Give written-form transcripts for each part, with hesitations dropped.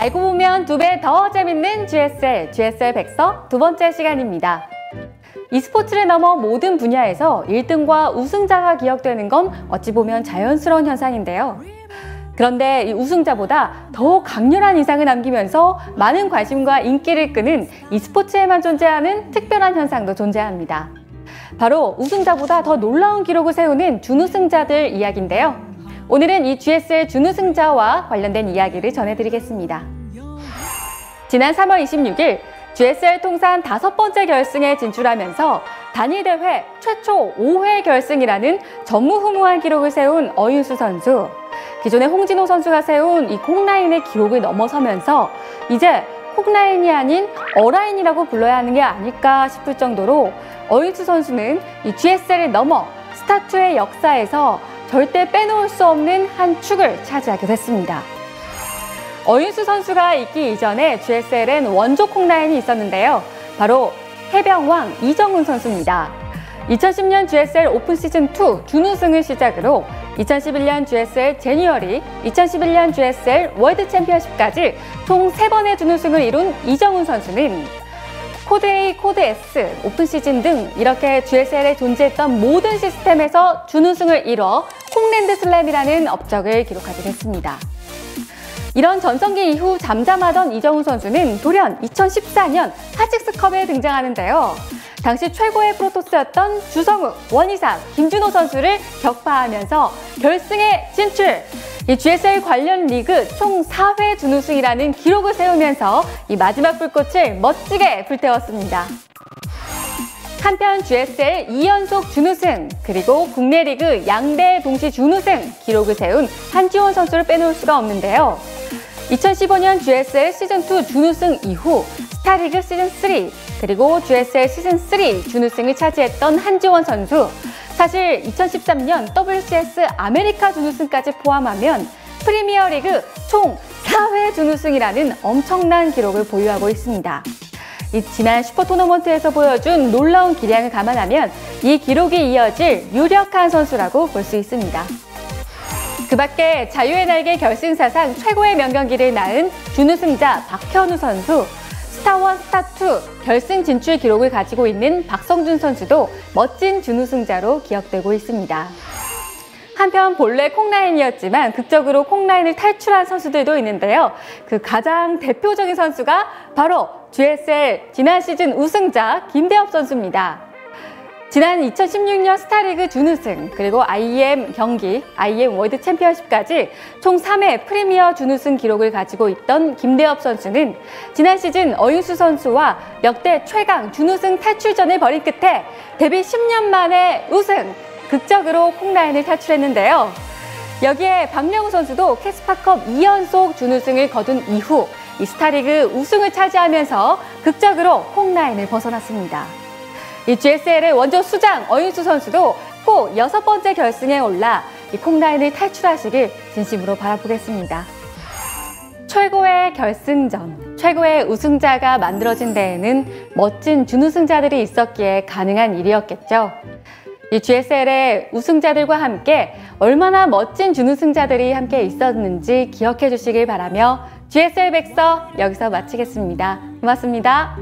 알고 보면 2배 더 재밌는 GSL 백서 두 번째 시간입니다. e스포츠를 넘어 모든 분야에서 1등과 우승자가 기억되는 건 어찌 보면 자연스러운 현상인데요. 그런데 이 우승자보다 더 강렬한 인상을 남기면서 많은 관심과 인기를 끄는 e스포츠에만 존재하는 특별한 현상도 존재합니다. 바로 우승자보다 더 놀라운 기록을 세우는 준우승자들 이야기인데요. 오늘은 이 GSL 준우승자와 관련된 이야기를 전해드리겠습니다. 지난 3월 26일 GSL 통산 5번째 결승에 진출하면서 단일 대회 최초 5회 결승이라는 전무후무한 기록을 세운 어윤수 선수. 기존의 홍진호 선수가 세운 이 콩라인의 기록을 넘어서면서 이제 콩라인이 아닌 어라인이라고 불러야 하는 게 아닐까 싶을 정도로 어윤수 선수는 이 GSL을 넘어 스타2의 역사에서 절대 빼놓을 수 없는 한 축을 차지하게 됐습니다. 어윤수 선수가 있기 이전에 GSL엔 원조 콩라인이 있었는데요. 바로 해병왕 이정훈 선수입니다. 2010년 GSL 오픈 시즌2 준우승을 시작으로 2011년 GSL 제니어리, 2011년 GSL 월드 챔피언십까지 총 3번의 준우승을 이룬 이정훈 선수는 코드 A, 코드 S, 오픈 시즌 등 이렇게 GSL에 존재했던 모든 시스템에서 준우승을 이뤄 콩랜드 슬램이라는 업적을 기록하게 됐습니다. 이런 전성기 이후 잠잠하던 이정훈 선수는 돌연 2014년 하직스컵에 등장하는데요. 당시 최고의 프로토스였던 주성우, 원희상, 김준호 선수를 격파하면서 결승에 진출! 이 GSL 관련 리그 총 4회 준우승이라는 기록을 세우면서 이 마지막 불꽃을 멋지게 불태웠습니다. 한편 GSL 2연속 준우승, 그리고 국내 리그 양대 동시 준우승 기록을 세운 한지원 선수를 빼놓을 수가 없는데요. 2015년 GSL 시즌2 준우승 이후 스타리그 시즌3, 그리고 GSL 시즌3 준우승을 차지했던 한지원 선수. 사실 2013년 WCS 아메리카 준우승까지 포함하면 프리미어리그 총 4회 준우승이라는 엄청난 기록을 보유하고 있습니다. 이 지난 슈퍼토너먼트에서 보여준 놀라운 기량을 감안하면 이 기록이 이어질 유력한 선수라고 볼 수 있습니다. 그 밖에 자유의 날개 결승 사상 최고의 명경기를 낳은 준우승자 박현우 선수, 스타1, 스타2 결승 진출 기록을 가지고 있는 박성준 선수도 멋진 준우승자로 기억되고 있습니다. 한편 본래 콩라인이었지만 극적으로 콩라인을 탈출한 선수들도 있는데요. 그 가장 대표적인 선수가 바로 GSL 지난 시즌 우승자 김대엽 선수입니다. 지난 2016년 스타리그 준우승, 그리고 IEM 경기, IEM 월드 챔피언십까지 총 3회 프리미어 준우승 기록을 가지고 있던 김대엽 선수는 지난 시즌 어윤수 선수와 역대 최강 준우승 탈출전을 벌인 끝에 데뷔 10년 만에 우승, 극적으로 콩라인을 탈출했는데요. 여기에 박명우 선수도 캐스파컵 2연속 준우승을 거둔 이후 이 스타리그 우승을 차지하면서 극적으로 콩라인을 벗어났습니다. 이 GSL의 원조 수장 어윤수 선수도 꼭 6번째 결승에 올라 이 콩라인을 탈출하시길 진심으로 바라보겠습니다. 최고의 결승전, 최고의 우승자가 만들어진 데에는 멋진 준우승자들이 있었기에 가능한 일이었겠죠. 이 GSL의 우승자들과 함께 얼마나 멋진 준우승자들이 함께 있었는지 기억해 주시길 바라며 GSL 백서 여기서 마치겠습니다. 고맙습니다.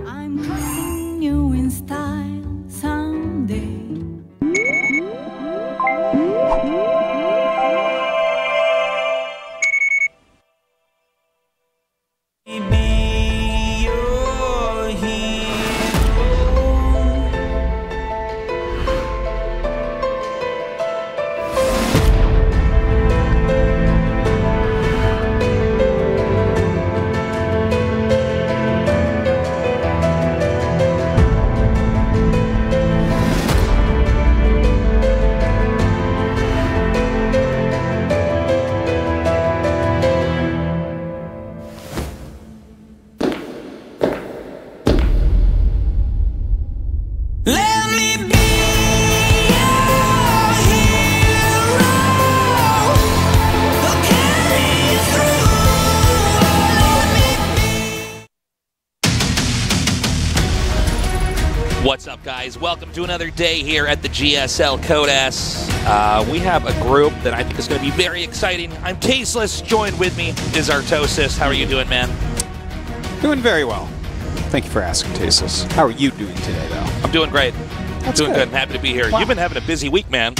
What's up, guys? Welcome to another day here at the GSL Code S. We have a group that I think is going to be very exciting. I'm Tasteless. Joined with me is Artosis. How are you doing, man? Doing very well. Thank you for asking, Tasteless. How are you doing today, though? I'm doing great. That's doing good. good. I'm happy to be here. Wow. You've been having a busy week, man.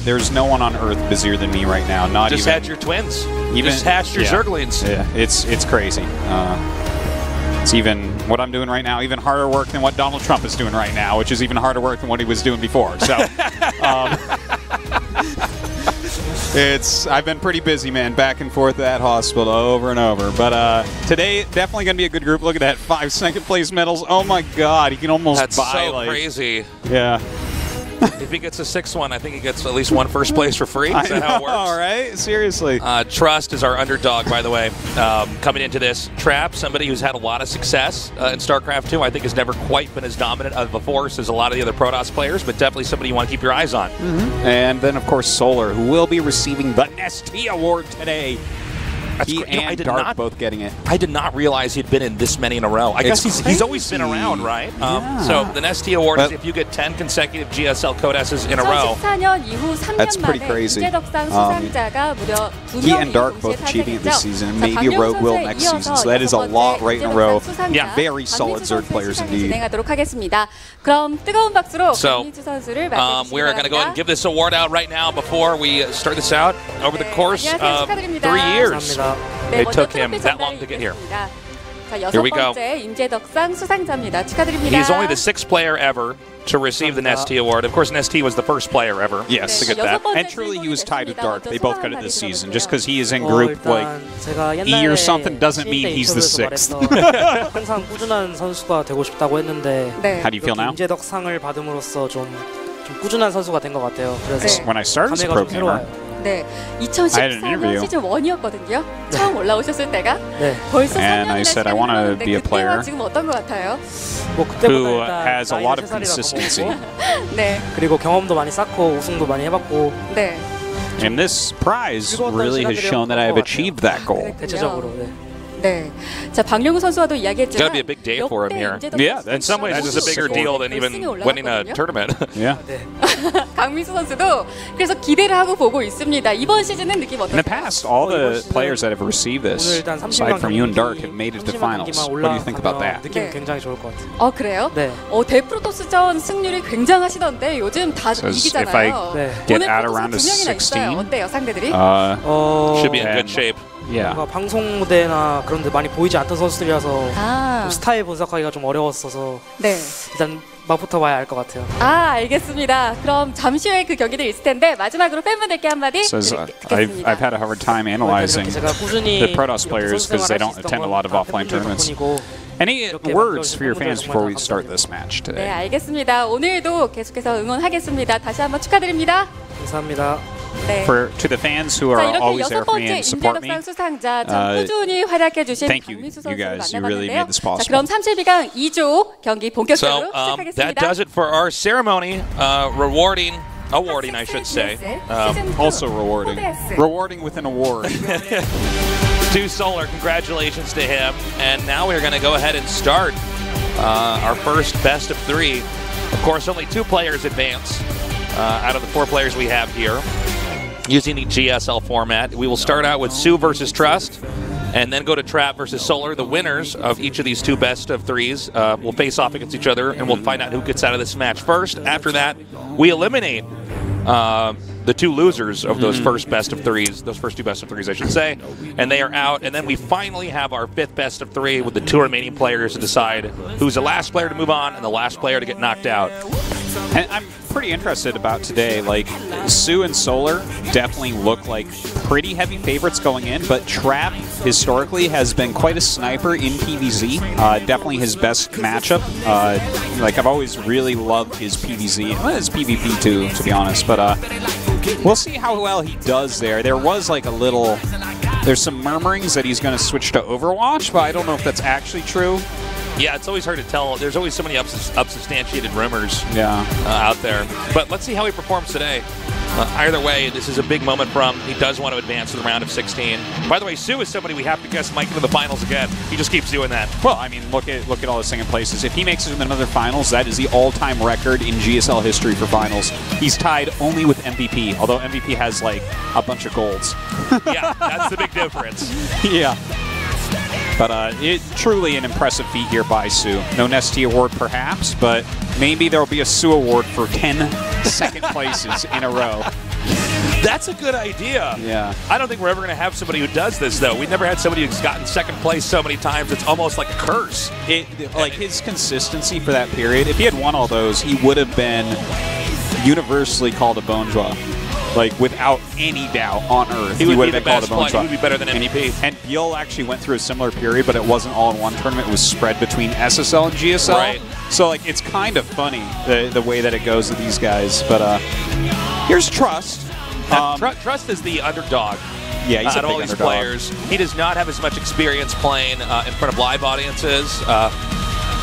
There's no one on Earth busier than me right now. Not Just even had your twins. even Just hatched your Zerglings. Yeah, it's crazy. It's even what I'm doing right now, even harder work than what Donald Trump is doing right now, which is even harder work than what he was doing before. So, I've been pretty busy, man, back and forth to that hospital over and over. But today, definitely going to be a good group. Look at that, 5 second-place medals. Oh, my God. He can almost That's buy, so like... crazy. Yeah. If he gets a 6th one, I think he gets at least one first place for free. Is that how it works? All right, seriously. Trust is our underdog, by the way, coming into this. Trap, somebody who's had a lot of success in StarCraft 2. I think has never quite been as dominant of a force as a lot of the other Protoss players, but definitely somebody you want to keep your eyes on. And then, of course, Solar, who will be receiving the Nestea Award today. He and Dark both getting it. I did not realize he'd been in this many in a row. I guess he's always been around, right? Yeah. So the Nestea Award is if you get 10 consecutive GSL code S's in a row. 2014년 이후 3년 That's pretty 만에 crazy. 인재덕상 수상자가 무려 2명이 He and Dark 동시에 both achieving it this 탄생했죠. season, and 자, maybe 박명수 Rogue will 선수에 next 이어서 season. So that is a 여섯 lot 번째 right in a row. 인재덕상 수상자 Yeah, very solid 박민수 third 선수의 players 시상을 indeed. 진행하도록 하겠습니다. 그럼 뜨거운 박수로 So, 박민수 선수를 we're going to go ahead and give this award out right now before we start this out. Over the course of 3 years, 네, it 먼저 took him 트로피 that long to get here. 전달해드리겠습니다. 자, Here 여섯 we go. 번째 인재덕상 수상자입니다. 축하드립니다. He's only the 6th player ever to receive the Nestea Award. Of course, Nestea was the first player ever Yes, to get that. and truly he was tied with Dark. They both got it this season. Just because he is in group like E or something doesn't mean he's the 6th. 항상 꾸준한 선수가 되고 싶다고 했는데 네. How do you feel now? 인재덕상을 받음으로써 좀 꾸준한 선수가 된 것 같아요. 그래서 네. When I started as a 감회가 pro 좀 gamer, 새로워요. 네, I had an 2014년 interview. 시즌 1이었거든요. 처음 올라오셨을 때가 네. 벌써 And I 3년이나 said I 시간이 wanna 흘렀는데 be a 그때와 player 지금 어떤 것 같아요? 뭐 who 그때보다 일단 has a lot of 나이는 3살이라 consistency. 먹었고, 네, 그리고 경험도 많이 쌓고 우승도 많이 해봤고 네. And this prize really has shown that I have achieved that goal. 대체적으로 네. 네. 자, 박명우 선수와도 이야기했지만 It's gotta be a big day for him here. Yeah, In some ways, this is a bigger deal than even winning a tournament. Yeah. 강민수 선수도 그래서 기대를 하고 보고 있습니다. 이번 시즌은 느낌 In the 어떠세요? past, all the players that have received this, aside from you and Dark, have made it to finals. What do you think about that? 느낌 네. 굉장히 좋을 것 같아요. 그래요? 네. 대프로토스전 승률이 굉장하시던데 요즘 다 Says 이기잖아요. if I 네. get 오늘 out 프로토스 around a 2명이나 있어요. 16, 어때요, 상대들이? Should be in good And- shape. yeah. 뭔가 방송 무대나 그런 데 많이 보이지 않던 선수들이라서 아, 좀 스타일 분석하기가 좀 어려웠어서 네. 일단 맛부터 봐야 알 것 같아요. 알겠습니다. 그럼 잠시 후에 그 경기들 있을 텐데 마지막으로 팬분들께 한마디 Says 듣겠습니다. I've had a hard time analyzing 제가 꾸준히 the Protoss 이렇게 players because they don't 선수 생활할 수 attend a 있었던 lot of 건 offline 다 팬분들 tournaments. 덕분이고 Any 이렇게 words for your 팬분들 fans before we 정말 start this match 네, today? 알겠습니다. 오늘도 계속해서 응원하겠습니다. 다시 한번 축하드립니다. 감사합니다. 네. To the fans who 자, are 이렇게 always there 여섯 for me 번째 and support me, 인재덕상 수상자 참 꾸준히 활약해 주신 thank you, 박민수 you 선수를 guys. You really 만나봤는데요. made this 자, possible. 그럼 32강 2조 경기 So 본격적으로 that 시작하겠습니다. does it for our ceremony, awarding, I should say. Also rewarding. Rewarding with an award. To Solar, congratulations to him. And now we're going to go ahead and start our first best of 3. Of course, only 2 players advance out of the 4 players we have here using the GSL format. We will start out with soO versus Trust, and then go to Trap versus Solar. The winners of each of these 2 best of 3s will face off against each other, and we'll find out who gets out of this match first. After that, we eliminate the 2 losers of those first best of 3s, those first 2 best of 3s, I should say, and they are out. And then we finally have our 5th best of 3 with the 2 remaining players to decide who's the last player to move on and the last player to get knocked out. And I'm pretty interested about today. Like, soO and Solar definitely look like pretty heavy favorites going in, but Trap historically has been quite a sniper in PvZ. Definitely his best matchup. Like, I've always really loved his PvZ, well, his PvP too, to be honest. But we'll see how well he does there. There was like a little... There's some murmurings that he's going to switch to Overwatch, but I don't know if that's actually true. Yeah, it's always hard to tell. There's always so many unsubstantiated rumors Yeah. out there. But let's see how he performs today. Either way, this is a big moment for him. He does want to advance to the round of 16. By the way, soO is somebody we have to guess might get to the finals again. He just keeps doing that. Well, I mean, look at all the second places. If he makes it to another finals, that is the all-time record in GSL history for finals. He's tied only with MVP, although MVP has like a bunch of golds. Yeah, that's the big difference. Yeah. But truly an impressive feat here by soO. No Nesty award perhaps, but maybe there will be a soO award for 10 second places in a row. That's a good idea. Yeah. I don't think we're ever going to have somebody who does this, though. We've never had somebody who's gotten second place so many times. It's almost like a curse. Like his consistency for that period, if he had won all those, he would have been universally called a bonjour. Like, without any doubt on earth, he would have been called a bonjour. He would be better than MVP. And Biel actually went through a similar period, but it wasn't all in one tournament. It was spread between SSL and GSL. Right. So, like, it's kind of funny, the way that it goes with these guys. But here's Trust. Trust is the underdog. Yeah, he's a out of all big these underdog. players. He does not have as much experience playing in front of live audiences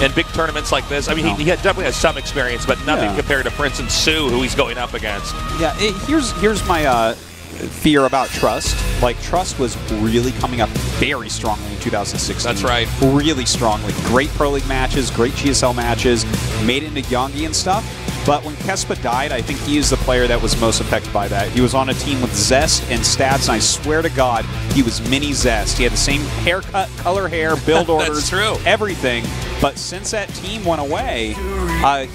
in big tournaments like this. I mean, he definitely has some experience, but nothing compared to, for instance, soO, who he's going up against. Yeah, here's my fear about Trust. Like, Trust was really coming up very strongly in 2016. That's right. Really strongly. Great Pro League matches, great GSL matches, made it into Yongi and stuff. But when Kespa died, I think he is the player that was most affected by that. He was on a team with Zest and Stats, and I swear to God, he was mini Zest. He had the same haircut, color hair, build orders, That's true. Everything. But since that team went away,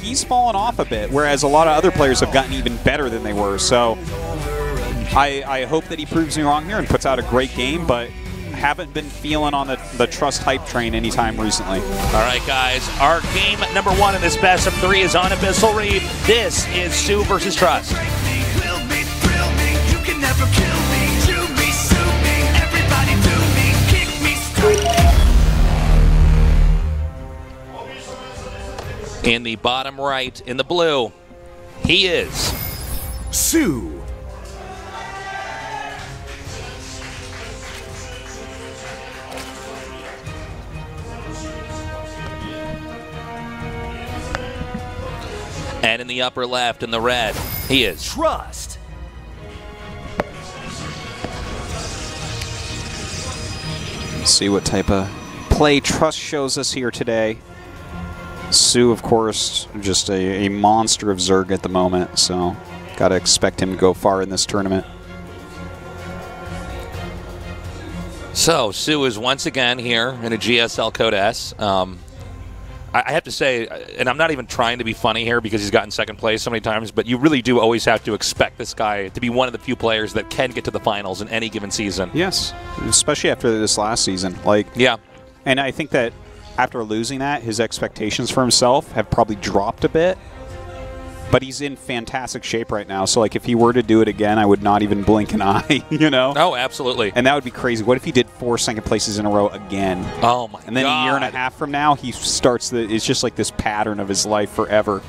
he's fallen off a bit, whereas a lot of other players have gotten even better than they were. So I hope that he proves me wrong here and puts out a great game, but haven't been feeling on the Trust hype train anytime recently. All right, guys. Our game number 1 in this best of 3 is on Abyssal Reef. This is soO versus Trust. In the bottom right, in the blue, he is soO. And in the upper left, in the red, he is Trust. Let's see what type of play Trust shows us here today. soO, of course, just a monster of Zerg at the moment, so got to expect him to go far in this tournament. So, soO is once again here in a GSL Code S. I have to say, and I'm not even trying to be funny here because he's gotten second place so many times, but you really do always have to expect this guy to be one of the few players that can get to the finals in any given season. Yes, especially after this last season. Like, yeah. And I think that after losing that, his expectations for himself have probably dropped a bit. But he's in fantastic shape right now. So, like, if he were to do it again, I would not even blink an eye, you know? Oh, absolutely. And that would be crazy. What if he did 4 second places in a row again? Oh, my God. And then a year and a half from now, he starts it's just like this pattern of his life forever.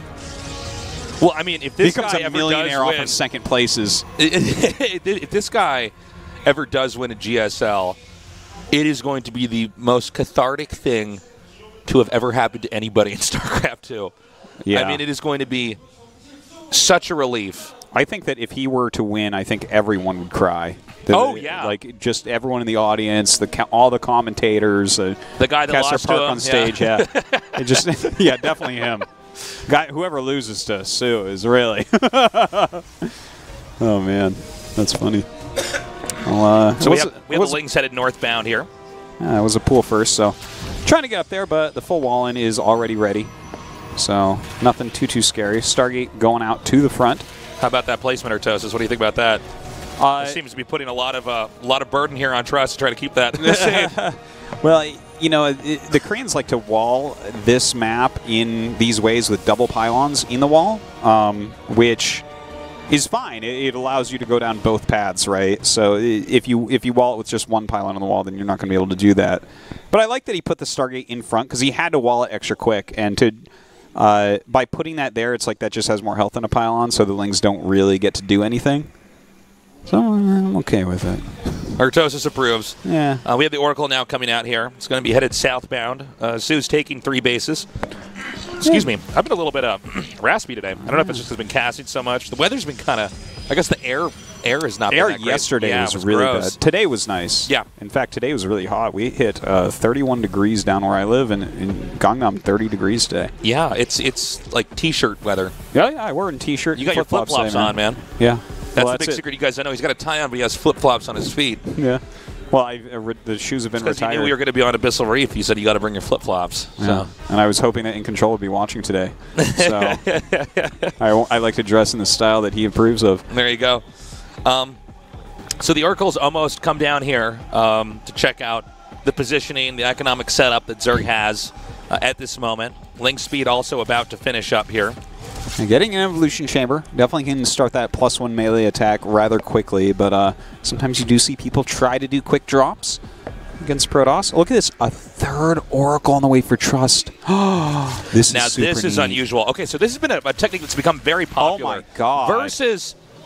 Well, I mean, if this becomes guy a ever millionaire does off win, of second places. If this guy ever does win a GSL, it is going to be the most cathartic thing to have ever happened to anybody in StarCraft 2. Yeah. I mean, it is going to be such a relief. I think that if he were to win, I think everyone would cry. Yeah. Like, just everyone in the audience, all the commentators. The guy that Kessler lost Park to him. on stage, yeah. It just, yeah, definitely him. Whoever loses to soO is really. Oh, man. That's funny. Well, So we have the Lings headed northbound here. It was a pool first, so trying to get up there, but the full wall-in is already ready. So nothing too scary. Stargate going out to the front. How about that placement, Artosis? What do you think about that? It seems to be putting a lot of burden here on Trust to try to keep that safe. Well, you know, the Koreans like to wall this map in these ways with double pylons in the wall, which is fine. It allows you to go down both paths, right? So if you wall it with just one pylon on the wall, then you're not going to be able to do that. But I like that he put the Stargate in front because he had to wall it extra quick, and to by putting that there, it's like that just has more health than a pylon, so the Lings don't really get to do anything. So I'm okay with it. Artosis approves. Yeah. We have the Oracle now coming out here. It's going to be headed southbound. soO's taking 3 bases. Excuse me. I've been a little bit raspy today. I don't know if it's just because I've been casting so much. The weather's been kind of, I guess the air has not been that great. Yesterday was really gross. bad. Today was nice. Yeah. In fact, today was really hot. We hit 31 degrees down where I live, and in Gangnam, 30 degrees today. Yeah, it's like T-shirt weather. Yeah, I wear a T-shirt. You got your flip-flops on, man. Yeah. That's the big secret, you guys. I know he's got a tie on, but he has flip-flops on his feet. Yeah. Well, the shoes have been Because you retired. knew we were going to be on Abyssal Reef. You said you got to bring your flip-flops. Yeah. So. And I was hoping that In Control would be watching today. So I like to dress in the style that he approves of. There you go. So the Oracles almost come down here to check out the positioning, the economic setup that Zerg has at this moment. Link Speed also about to finish up here. And getting an Evolution Chamber definitely can start that +1 melee attack rather quickly, but sometimes you do see people try to do quick drops against Protoss. Look at this, a third Oracle on the way for Trust. This is unusual. Okay, so this has been a technique that's become very popular. Oh my god.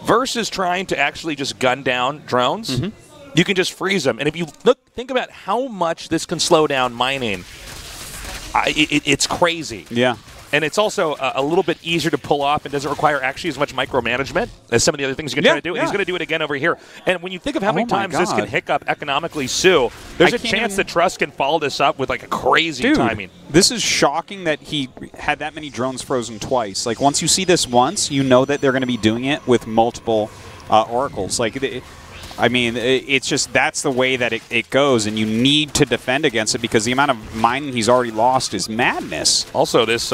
Versus trying to actually just gun down drones, Mm-hmm. you can just freeze them. And if you think about how much this can slow down mining, it's crazy. Yeah. And it's also a little bit easier to pull off and doesn't require actually as much micromanagement as some of the other things you can try to do. Yeah. He's going to do it again over here. And when you think of how many my times this God. can hiccup economically, soO, there's I a can't chance even- that Trust can follow this up with like a crazy timing. This is shocking that he had that many drones frozen twice. Like, once you see this once, you know that they're going to be doing it with multiple Oracles. Like, I mean, it's just that's the way that it goes, and you need to defend against it because the amount of mining he's already lost is madness. Also, this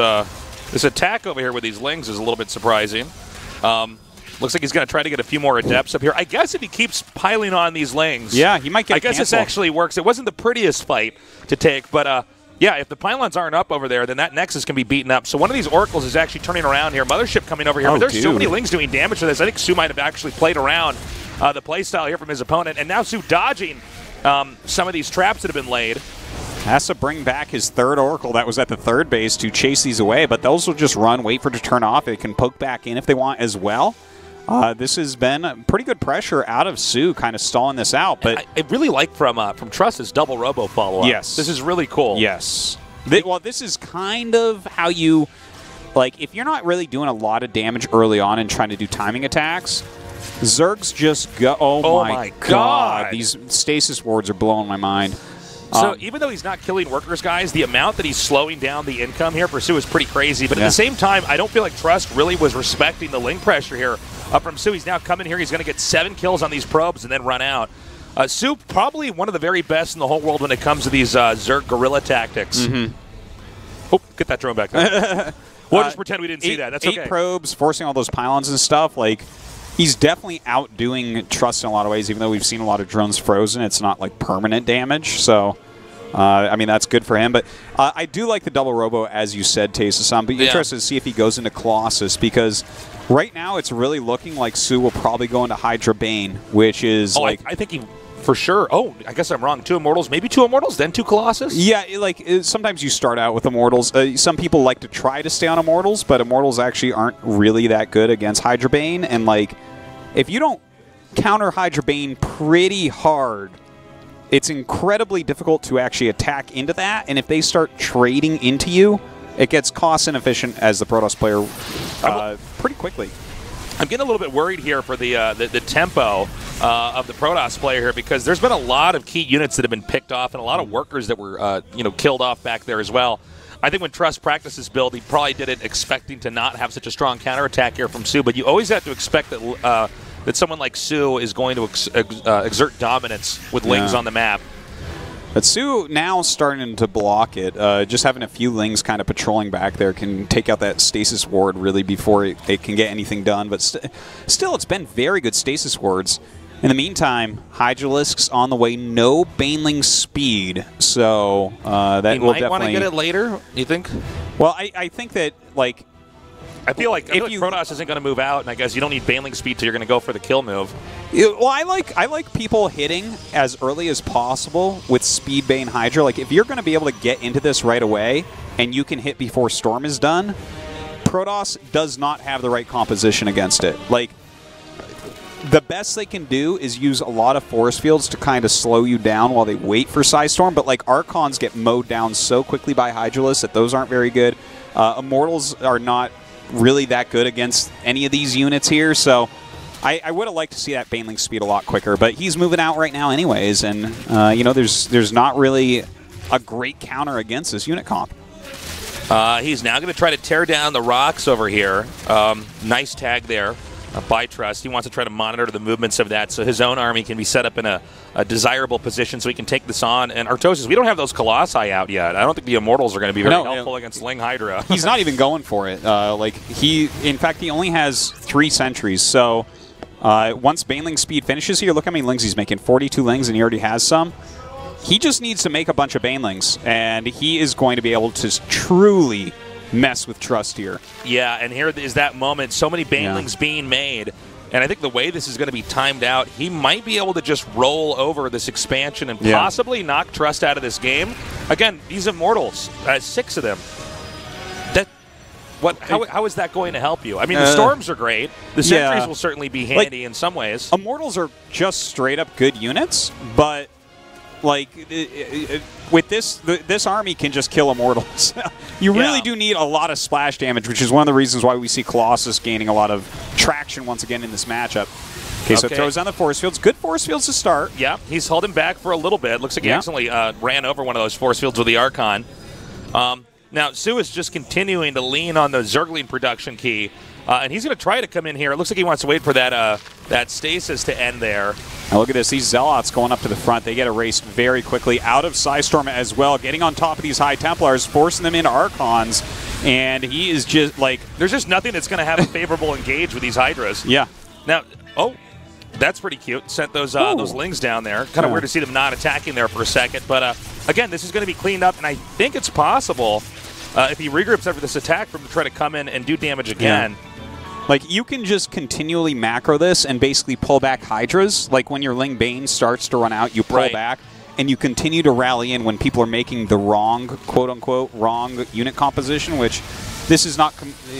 attack over here with these Lings is a little bit surprising. Looks like he's going to try to get a few more Adepts up here. I guess if he keeps piling on these Lings, Yeah, he might get I guess this canceled. actually works. It wasn't the prettiest fight to take, but yeah, if the pylons aren't up over there, then that Nexus can be beaten up. So one of these Oracles is actually turning around here. Mothership coming over here. But there's so many Lings doing damage to this. I think soO might have actually played around the playstyle here from his opponent. And now soO dodging some of these traps that have been laid. Has to bring back his third Oracle that was at the third base to chase these away, but those will just run, wait for it to turn off. They can poke back in if they want as well. This has been pretty good pressure out of soO, kind of stalling this out. But I really like from Trust his double robo follow-up. Yes. This is really cool. Yes. Well, this is kind of how you, like, if you're not really doing a lot of damage early on and trying to do timing attacks, Zergs just go, oh my god. These stasis wards are blowing my mind. So even though he's not killing workers, guys, the amount that he's slowing down the income here for soO is pretty crazy. But at the same time, I don't feel like Trust really was respecting the Link pressure here from soO. He's now coming here. He's going to get 7 kills on these probes and then run out. soO probably one of the very best in the whole world when it comes to these Zerg guerrilla tactics. Oh, get that drone back there. We'll just pretend we didn't see that. That's okay. 8 probes, forcing all those pylons and stuff. Like, he's definitely outdoing Trust in a lot of ways, even though we've seen a lot of drones frozen. It's not like permanent damage, so I mean, that's good for him. But I do like the double robo, as you said, Taisa-san. But you're interested to see if he goes into Colossus, because right now it's really looking like soO will probably go into Hydra Bane, which is like... I think he... For sure. Oh, I guess I'm wrong. 2 Immortals, maybe 2 Immortals, then 2 Colossus? Yeah, like, sometimes you start out with Immortals. Some people like to try to stay on Immortals, but Immortals actually aren't really that good against Hydra Bane. And, like, if you don't counter Hydra Bane pretty hard, it's incredibly difficult to actually attack into that. And if they start trading into you, it gets cost inefficient as the Protoss player pretty quickly. I'm getting a little bit worried here for the tempo of the Protoss player here, because there's been a lot of key units that have been picked off and a lot of workers that were killed off back there as well. I think when Trust practiced this build, he probably did it expecting to not have such a strong counterattack here from soO, but you always have to expect that that someone like soO is going to exert dominance with Lings on the map. But soO now starting to block it. Just having a few Lings kind of patrolling back there can take out that stasis ward really before it can get anything done. But still, it's been very good stasis wards. In the meantime, Hydralisks on the way. No Baneling speed, so that will definitely... might want to get it later, you think? Well, I think that, like... I feel like Protoss isn't going to move out, and I guess you don't need Baneling speed till you're going to go for the kill move. Well, I like people hitting as early as possible with Speed Bane Hydra. Like, if you're going to be able to get into this right away, and you can hit before Storm is done, Protoss does not have the right composition against it. Like, the best they can do is use a lot of force fields to kind of slow you down while they wait for Psystorm, but like Archons get mowed down so quickly by Hydralisks that those aren't very good. Immortals are not really that good against any of these units here, so I would have liked to see that Baneling speed a lot quicker, but he's moving out right now anyways, and you know, there's not really a great counter against this unit comp. He's now going to try to tear down the rocks over here. Nice tag there by Trust. He wants to try to monitor the movements of that so his own army can be set up in a desirable position so he can take this on. And Artosis, we don't have those Colossi out yet. I don't think the Immortals are going to be very helpful against Ling Hydra. He's not even going for it. In fact, he only has 3 sentries. So once Baneling speed finishes here, look how many Lings he's making. 42 Lings, and he already has some. He just needs to make a bunch of Banelings, and he is going to be able to truly mess with Trust here. Yeah, and here is that moment. So many Banelings being made. And I think the way this is going to be timed out, he might be able to just roll over this expansion and possibly knock Trust out of this game. Again, these Immortals, 6 of them. How is that going to help you? I mean, the Storms are great. The Sentries will certainly be handy in some ways. Immortals are just straight up good units, but with this army can just kill Immortals. You really do need a lot of splash damage, which is one of the reasons why we see Colossus gaining a lot of traction once again in this matchup. Okay, so it throws on the force fields. Good force fields to start. Yeah, he's holding back for a little bit. Looks like he accidentally ran over one of those force fields with the Archon. Now, soO is just continuing to lean on the Zergling production key. And he's going to try to come in here. It looks like he wants to wait for that stasis to end there. Now look at this. These Zealots going up to the front. They get erased very quickly out of Psystorm as well, getting on top of these High Templars, forcing them into Archons. And he is just like... There's just nothing that's going to have a favorable engage with these Hydras. Yeah. Now, that's pretty cute. Sent those Lings down there. Kind of weird to see them not attacking there for a second. But again, this is going to be cleaned up, and I think it's possible if he regroups after this attack for him to try to come in and do damage again. Yeah. Like, you can just continually macro this and basically pull back Hydras. Like, when your Ling Bane starts to run out, you pull back, and you continue to rally in when people are making the wrong, quote-unquote, wrong unit composition, which this is not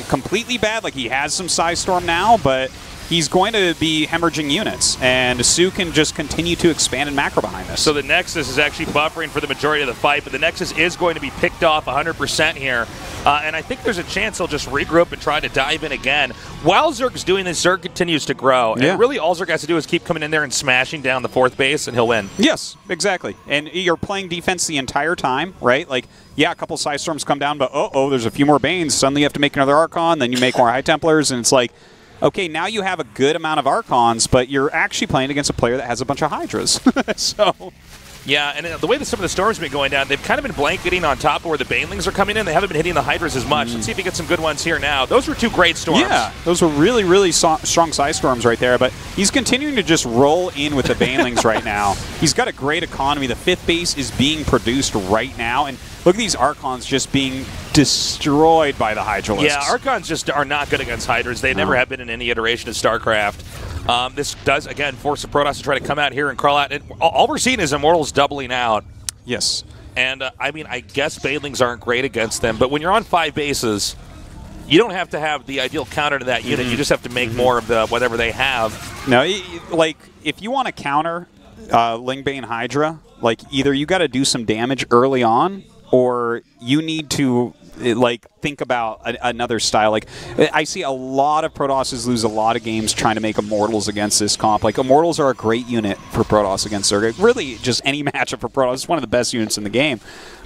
completely bad. Like, he has some Psystorm now, but he's going to be hemorrhaging units, and soO can just continue to expand and macro behind this. So the Nexus is actually buffering for the majority of the fight, but the Nexus is going to be picked off 100% here. And I think there's a chance he'll just regroup and try to dive in again. While Zerg's doing this, Zerg continues to grow. And really all Zerg has to do is keep coming in there and smashing down the 4th base, and he'll win. Yes, exactly. And you're playing defense the entire time, right? Like, yeah, a couple Psystorms come down, but there's a few more Banes. Suddenly you have to make another Archon, then you make more High Templars, and it's like, okay, now you have a good amount of Archons, but you're actually playing against a player that has a bunch of Hydras. So... Yeah, and the way that some of the Storms have been going down, they've kind of been blanketing on top of where the Banelings are coming in. They haven't been hitting the Hydras as much. Let's see if he gets some good ones here now. Those were 2 great Storms. Yeah, those were really, really strong Psystorms right there. But he's continuing to just roll in with the Banelings right now. He's got a great economy. The 5th base is being produced right now. And look at these Archons just being destroyed by the Hydralisks. Yeah, Archons just are not good against Hydras. They never have been in any iteration of StarCraft. This does, again, force the Protoss to try to come out here and crawl out. All we're seeing is Immortals doubling out. Yes. And, I mean, I guess Banelings aren't great against them, but when you're on 5 bases, you don't have to have the ideal counter to that unit. You just have to make more of the whatever they have. No, like, if you want to counter Lingbane Hydra, like, either you got to do some damage early on, or you need to... think about another style. Like, I see a lot of Protosses lose a lot of games trying to make Immortals against this comp. Like, Immortals are a great unit for Protoss against Zerg. Really, just any matchup for Protoss. It's one of the best units in the game.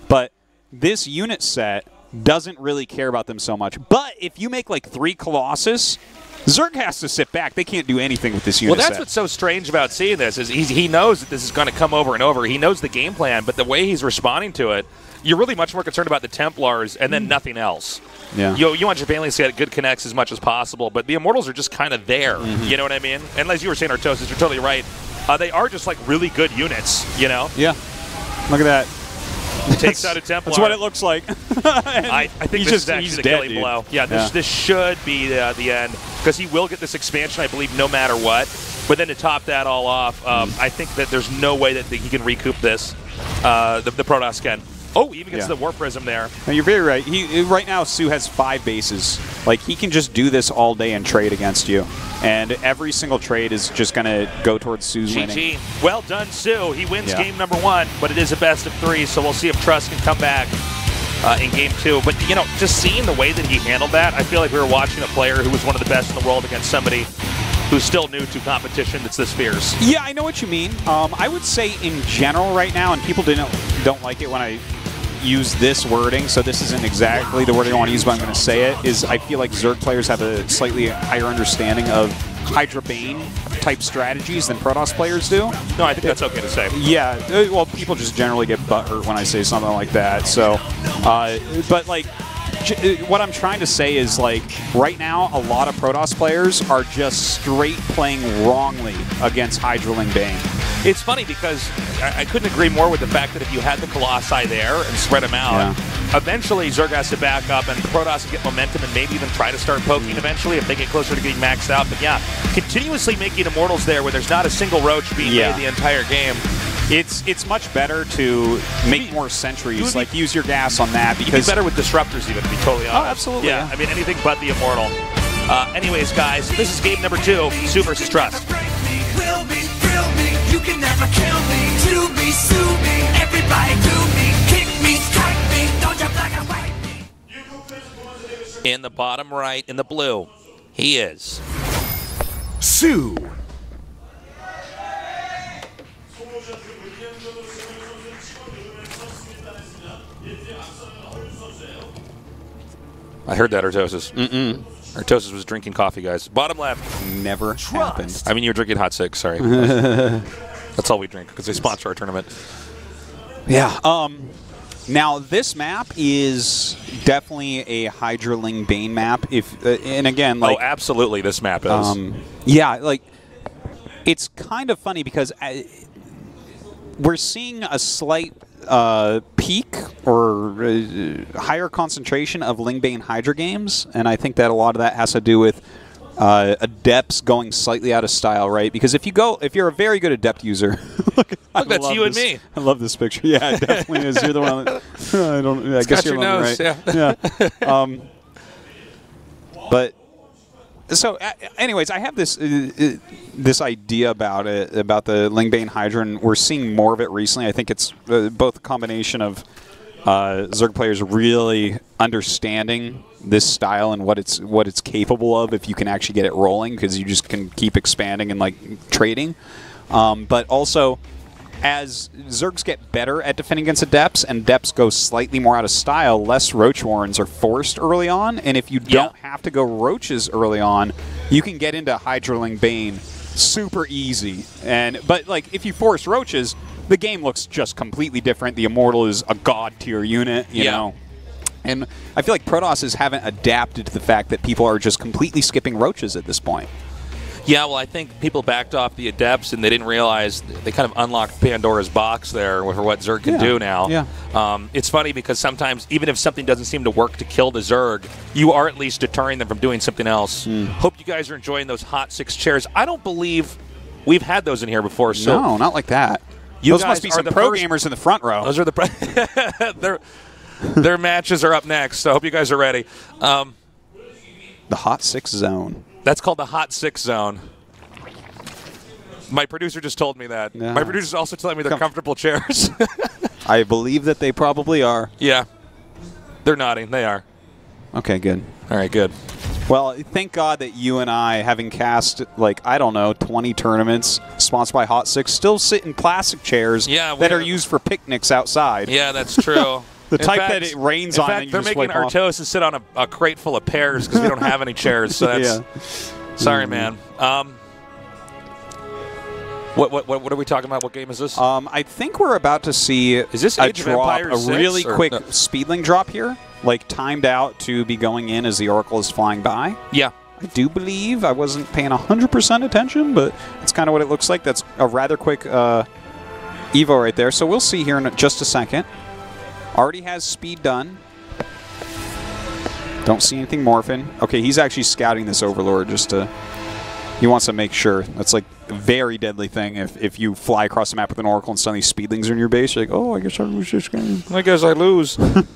But this unit set doesn't really care about them so much. But if you make, like, 3 Colossus, Zerg has to sit back. They can't do anything with this unit Well, that's what's so strange about seeing this, is he knows that this is going to come over and over. He knows the game plan, but the way he's responding to it, you're really much more concerned about the Templars and then nothing else. Yeah. You want your Banelings to get good connects as much as possible, but the Immortals are just kind of there. You know what I mean? And as you were saying, Artosis, you're totally right. They are just like really good units, you know? Yeah. Look at that. Takes out a Templar. That's what it looks like. I think this is actually the killing blow. Yeah, this should be the end, because he will get this expansion, I believe, no matter what. But then to top that all off, I think that there's no way that he can recoup this. The Protoss can. Oh, he even gets the Warp Prism there. No, you're very right. Right now, soO has 5 bases. Like, he can just do this all day and trade against you. And every single trade is just going to go towards soO's winning. Well done, soO. He wins game number 1, but it is a best of 3, so we'll see if Trust can come back in game 2. But, you know, just seeing the way that he handled that, I feel like we were watching a player who was one of the best in the world against somebody who's still new to competition that's this fierce. Yeah, I know what you mean. I would say in general right now, and people don't like it when I use this wording, so this isn't exactly the wording I want to use, but I'm going to say it, is I feel like Zerg players have a slightly higher understanding of Hydra Bane type strategies than Protoss players do. No, I think that's okay to say. Yeah, well, people just generally get butthurt when I say something like that. So, but like, what I'm trying to say is, like, right now, a lot of Protoss players are just straight playing wrongly against Hydraling Bane. It's funny because I couldn't agree more with the fact that if you had the Colossi there and spread them out, eventually Zerg has to back up and Protoss can get momentum and maybe even try to start poking eventually if they get closer to getting maxed out. But yeah, continuously making Immortals there where there's not a single roach being made the entire game. It's much better to make more sentries, like use your gas on that. Because you'd be better with disruptors even, to be totally honest. Oh, absolutely. Yeah, I mean, anything but the Immortal. Anyways, guys, this is game number 2, soO versus Trust. You can never kill me, to me, sue me, everybody do me, kick me, strike me, don't you black and white me. In the bottom right, in the blue, he is soO. I heard that, Artosis. Artosis was drinking coffee, guys. Bottom left. Never happened. I mean, you were drinking Hot Six, sorry. That's all we drink, because they sponsor our tournament. Yeah. Now, this map is definitely a Hydraling Bane map. And again, like... Oh, absolutely, this map is. Yeah, like, it's kind of funny because we're seeing a slight peak or higher concentration of Lingbane Hydra games, and I think that a lot of that has to do with adepts going slightly out of style, right? Because if you're a very good adept user, look, that's you and me. I love this picture. Yeah, it definitely is. You're the one. I guess you're the one, right? Yeah. But so, anyways, I have this this idea about it, about the Lingbane Hydra, and we're seeing more of it recently. I think it's both a combination of Zerg players really understanding this style and what it's capable of if you can actually get it rolling, because you just can keep expanding and like trading. But also, as Zergs get better at defending against Adepts and Adepts go slightly more out of style, less Roach Warrens are forced early on, and if you don't have to go Roaches early on, you can get into Hydraling Bane super easy. But like, if you force Roaches, the game looks just completely different. The Immortal is a god tier unit, you know. And I feel like Protosses haven't adapted to the fact that people are just completely skipping Roaches at this point. Yeah, well, I think people backed off the Adepts and they didn't realize they kind of unlocked Pandora's box there for what Zerg can do now. Yeah. It's funny because sometimes, even if something doesn't seem to work to kill the Zerg, you are at least deterring them from doing something else. Hope you guys are enjoying those Hot 6 chairs. I don't believe we've had those in here before. So no, not like that. Those must be some pro gamers in the front row. Those are the their matches are up next, so I hope you guys are ready. The Hot 6 zone. That's called the Hot 6 zone. My producer just told me that. Yeah. My producer's also telling me they're comfortable chairs. I believe that they probably are. Yeah. They're nodding. They are. Okay, good. All right, good. Well, thank God that you and I, having cast, like, I don't know, 20 tournaments sponsored by Hot 6, still sit in plastic chairs that are used for picnics outside. Yeah, that's true. The type that it rains on. In fact, they're making Artosis sit on a crate full of pears because we don't have any chairs. So that's sorry, man. What are we talking about? What game is this? I think we're about to see a drop, a really quick speedling drop here, like timed out to be going in as the Oracle is flying by. Yeah. I do believe. I wasn't paying 100% attention, but it's kind of what it looks like. That's a rather quick Evo right there. So we'll see here in just a second. Already has speed done. Don't see anything morphing. Okay, he's actually scouting this Overlord just to... He wants to make sure. That's like a very deadly thing if you fly across the map with an Oracle and suddenly speedlings are in your base. You're like, oh, I guess I lose this game. I guess I lose. That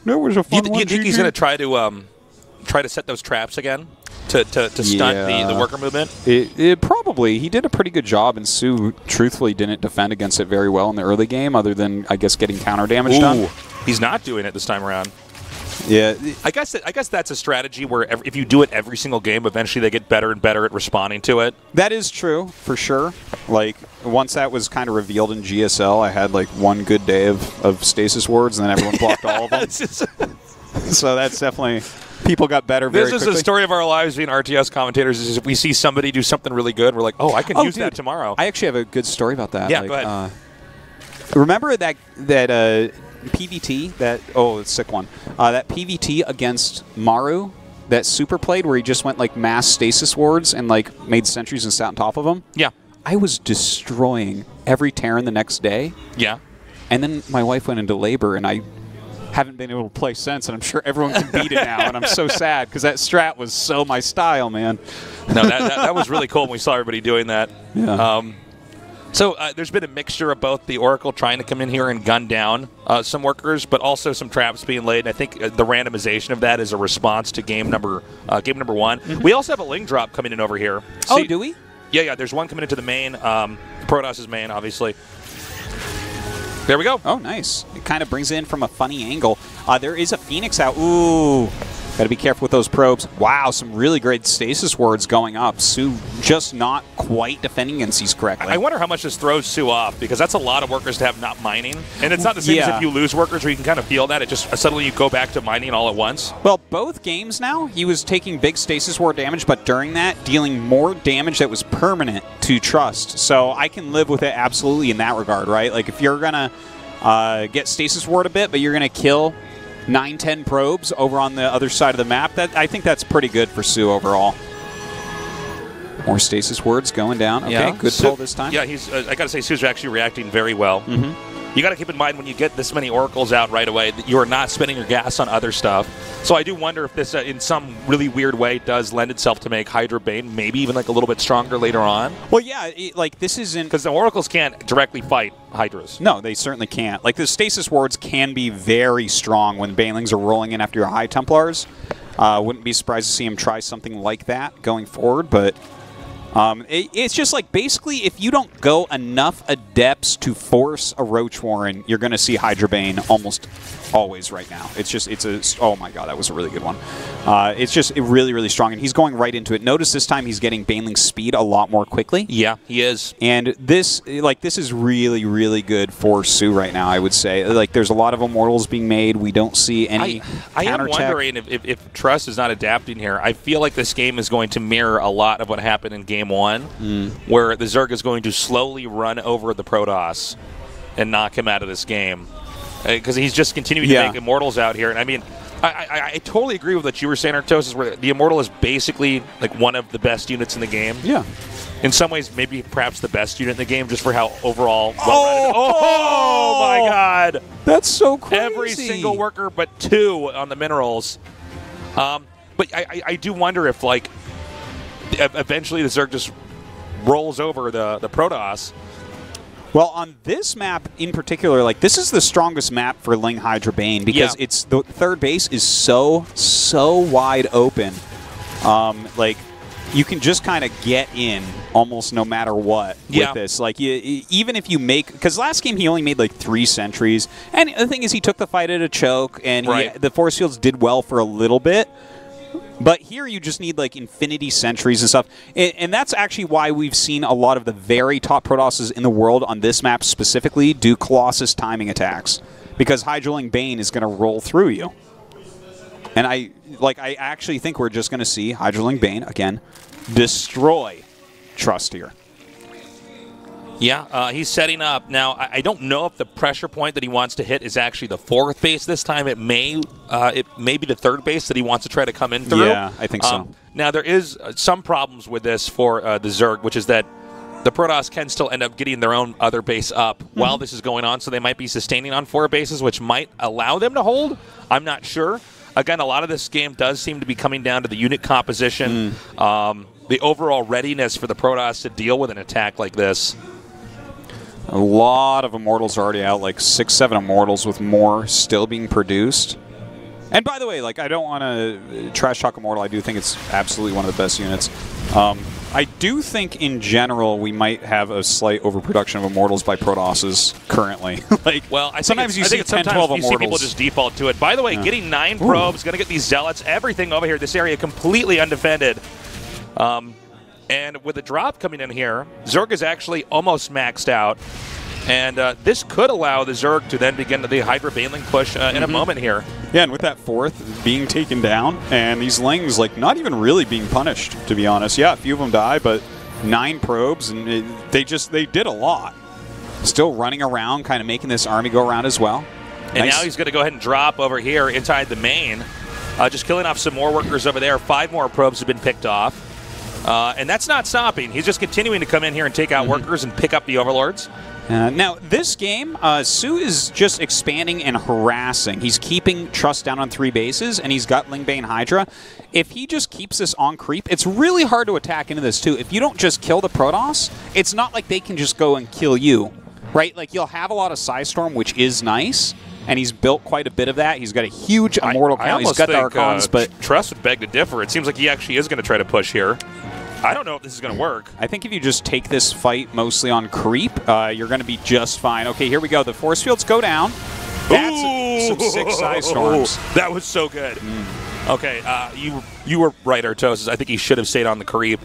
was a fun one. You think he's going to try to set those traps again to stunt the worker movement? It probably. He did a pretty good job, and soO truthfully didn't defend against it very well in the early game, other than, I guess, getting counter damage done. He's not doing it this time around. Yeah, I guess that's a strategy where if you do it every single game, eventually they get better and better at responding to it. That is true, for sure. Like, once that was kind of revealed in GSL, I had like one good day of stasis wards, and then everyone blocked all of them. So that's definitely... People got better very This is quickly. the story of our lives being RTS commentators. Is if we see somebody do something really good, we're like, oh, I can use that tomorrow. I actually have a good story about that. Yeah, go ahead. Remember that PVT, it's a sick one. That PVT against Maru, that super played where he just went like mass stasis wards and like made sentries and sat on top of them? Yeah. I was destroying every Terran the next day. Yeah. And then my wife went into labor, and I haven't been able to play since, and I'm sure everyone can beat it now, and I'm so sad because that strat was so my style, man. No, that was really cool when we saw everybody doing that. Yeah. So there's been a mixture of both the Oracle trying to come in here and gun down some workers, but also some traps being laid. And I think the randomization of that is a response to game number one. Mm-hmm. We also have a Ling drop coming in over here. Oh, do we? Yeah. There's one coming into the main, Protoss's main, obviously. There we go. Oh, nice. It kind of brings it in from a funny angle. There is a Phoenix out. Ooh. Got to be careful with those probes. Wow, some really great stasis wards going up. soO just not quite defending against these correctly. I wonder how much this throws soO off, because that's a lot of workers to have not mining. And it's not the same as if you lose workers where you can kind of feel that. It just suddenly you go back to mining all at once. Well, both games now, he was taking big stasis ward damage, but during that, dealing more damage that was permanent to Trust. So I can live with it absolutely in that regard, right? Like if you're going to get stasis ward a bit, but you're going to kill 9-10 probes over on the other side of the map, I think that's pretty good for soO overall. More stasis wards going down. Okay, good pull this time. Yeah, I got to say, soO's actually reacting very well. Mm-hmm. You got to keep in mind when you get this many oracles out right away that you are not spending your gas on other stuff. So I do wonder if this, in some really weird way, does lend itself to make Hydra Bane maybe even like a little bit stronger later on. Well, yeah, like this isn't because the oracles can't directly fight Hydras. No, they certainly can't. Like the stasis wards can be very strong when Banelings are rolling in after your High Templars. Wouldn't be surprised to see him try something like that going forward, but. It's just like basically if you don't go enough adepts to force a Roach Warren, you're going to see Hydra Bane almost always right now. Oh my god, that was a really good one. It's just really, really strong, and he's going right into it. Notice this time he's getting Baneling speed a lot more quickly. Yeah, he is. And this is really, really good for soO right now, I would say. Like there's a lot of Immortals being made. We don't see any I am wondering if Trust is not adapting here. I feel like this game is going to mirror a lot of what happened in Game 1, where the Zerg is going to slowly run over the Protoss and knock him out of this game. Because he's just continuing to make Immortals out here. And I mean, I totally agree with what you were saying, Artosis, where the Immortal is basically like one of the best units in the game. Yeah. In some ways, maybe perhaps the best unit in the game, just for how overall oh my god! That's so crazy. Every single worker but 2 on the minerals. But I do wonder if, like, eventually the Zerg just rolls over the Protoss. Well, on this map in particular, like this is the strongest map for Ling Hydra Bane because it's the third base is so wide open. Like you can just kind of get in almost no matter what with this. Like even if you make, because last game he only made like 3 sentries, and the thing is he took the fight at a choke, and the force fields did well for a little bit. But here you just need like infinity sentries and stuff. And that's actually why we've seen a lot of the very top Protosses in the world on this map specifically do Colossus timing attacks. Because Hydraling Bane is going to roll through you. And I actually think we're just going to see Hydraling Bane, again, destroy Trust here. Yeah, he's setting up. Now, I don't know if the pressure point that he wants to hit is actually the 4th base this time. It may be the 3rd base that he wants to try to come in through. Yeah, I think so. Now, there is some problems with this for the Zerg, which is that the Protoss can still end up getting their own other base up while this is going on, so they might be sustaining on 4 bases, which might allow them to hold. I'm not sure. Again, a lot of this game does seem to be coming down to the unit composition, the overall readiness for the Protoss to deal with an attack like this. A lot of Immortals already out, like 6-7 Immortals with more still being produced. And by the way, like I don't want to trash talk Immortal. I do think it's absolutely one of the best units. I do think in general we might have a slight overproduction of Immortals by Protosses currently. Like, well, I sometimes think you see 10, 12 Immortals. See people just default to it. By the way, getting 9 probes, going to get these Zealots, everything over here. This area completely undefended. And with the drop coming in here, Zerg is actually almost maxed out. And this could allow the Zerg to then begin the Hydra Baneling push in a moment here. Yeah, and with that 4th being taken down, and these Lings, like, not even really being punished, to be honest. Yeah, a few of them die, but 9 probes, and they did a lot. Still running around, kind of making this army go around as well. And now he's going to go ahead and drop over here inside the main, just killing off some more workers over there. 5 more probes have been picked off. And that's not stopping. He's just continuing to come in here and take out workers and pick up the overlords. Now, this game, soO is just expanding and harassing. He's keeping Trust down on 3 bases, and he's got Lingbane Hydra. If he just keeps this on creep, it's really hard to attack into this, too. If you don't just kill the Protoss, it's not like they can just go and kill you, right? Like, you'll have a lot of Psystorm, which is nice, and he's built quite a bit of that. He's got a huge Immortal count. He's got the Archons, but Trust would beg to differ. It seems like he actually is going to try to push here. I don't know if this is going to work. I think if you just take this fight mostly on creep, you're going to be just fine. Okay, here we go. The force fields go down. That's some sick Psystorms. That was so good. Okay, you were right, Artosis. I think he should have stayed on the creep.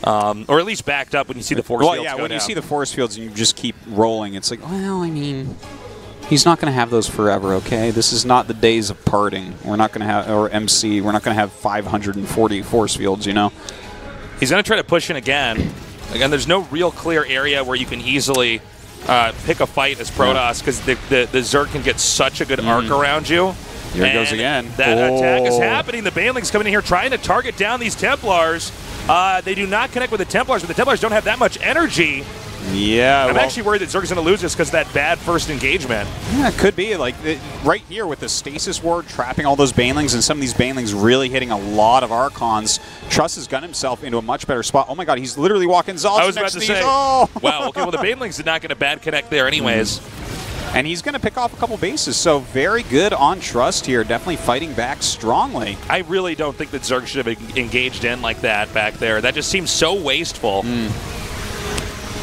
Or at least backed up when you see the force fields go down. When you see the force fields and you just keep rolling, it's like, well, I mean, he's not going to have those forever, okay? This is not the days of parting. We're not going to have, or MC, we're not going to have 540 force fields, you know? He's going to try to push in again. Again, there's no real clear area where you can easily pick a fight as Protoss because the Zerg can get such a good arc around you. Here it goes again. That attack is happening. The Banelings coming in here trying to target down these Templars. They do not connect with the Templars, but the Templars don't have that much energy. Yeah, I'm actually worried that Zerg's going to lose this because of that bad first engagement. Yeah, it could be. Like, right here with the Stasis Ward trapping all those Banelings and some of these Banelings really hitting a lot of Archons, Trust has gotten himself into a much better spot. Oh my god, he's literally walking Zalch I was about next to say, oh! Wow, okay, well the Banelings did not get a bad connect there anyways. And he's going to pick off a couple bases, so very good on Trust here, definitely fighting back strongly. I really don't think that Zerg should have engaged in like that back there. That just seems so wasteful.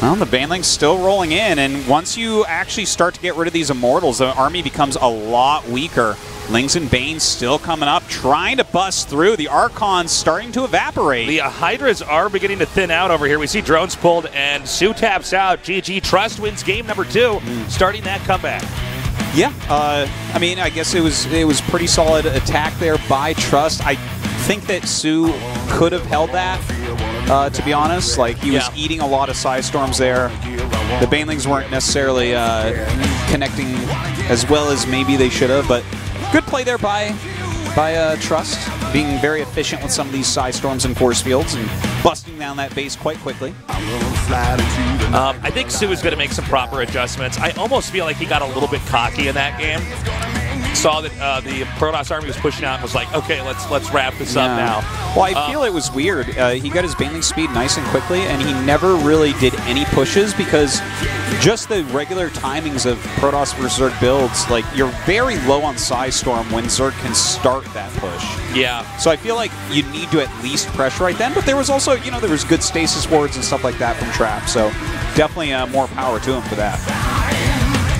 Well, the Baneling's still rolling in, and once you actually start to get rid of these Immortals, the army becomes a lot weaker. Lings and Banes still coming up, trying to bust through. The Archons starting to evaporate. The Hydras are beginning to thin out over here. We see drones pulled, and soO taps out. GG. Trust wins game number 2, starting that comeback. Yeah, I mean, I guess it was pretty solid attack there by Trust. I think that soO could have held that, to be honest. Like, he was eating a lot of Psystorms there. The Banelings weren't necessarily connecting as well as maybe they should have, but good play there by Trust, being very efficient with some of these Psystorms and force fields and busting down that base quite quickly. I think soO is going to make some proper adjustments. I almost feel like he got a little bit cocky in that game. Saw that the Protoss army was pushing out and was like, okay, let's wrap this up now. Well, I feel it was weird. He got his Baneling speed nice and quickly, and he never really did any pushes because just the regular timings of Protoss versus Zerg builds, like, you're very low on Psystorm when Zerg can start that push. Yeah. So I feel like you need to at least pressure right then, but there was also, you know, there was good stasis wards and stuff like that from Trap, so definitely more power to him for that.